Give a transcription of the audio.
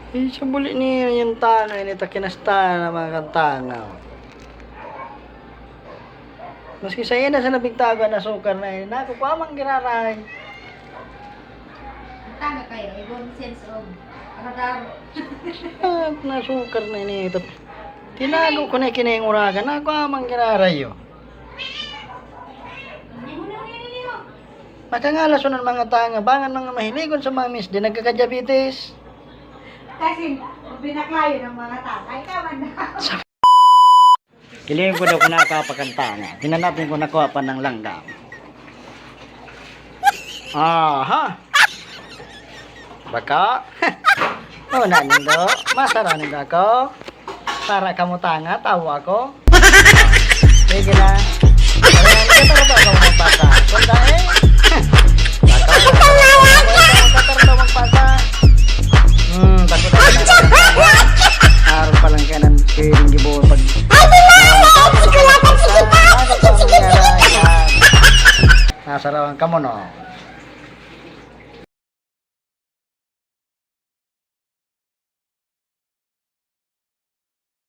Sa buli niya yung tanga, ini takinasta na mga kantanga. Maski sa ina sa nabigtago na sukar na yun, naku, kuamang giraray. Tanga kayo, ibon sense of radar. At nasukar na yun ito. Tinago ko na kinayunguragan, naku, amang giraray yun. Makangalaso ng mga tanga, bangan mga mahiligon sa mamis, di nagkakadiabetes. Kasi, binaklayo ng mga tatay, kaman na. Kilingin ko daw kung nakakapagkantanga. Tingnan natin kung nakuha pa ng langgam. Aha! Baka? O, nanindo. Masaranin ako. Para kamutanga, tawa ako. Sige na. Kaya ka ba ako magpasa? Kunda eh. Baka. Katarap daw magpasa. Takot ako na kantanga. Araw pa lang kaya ng piling gibuo pag... Nasa rawan ka mo, no?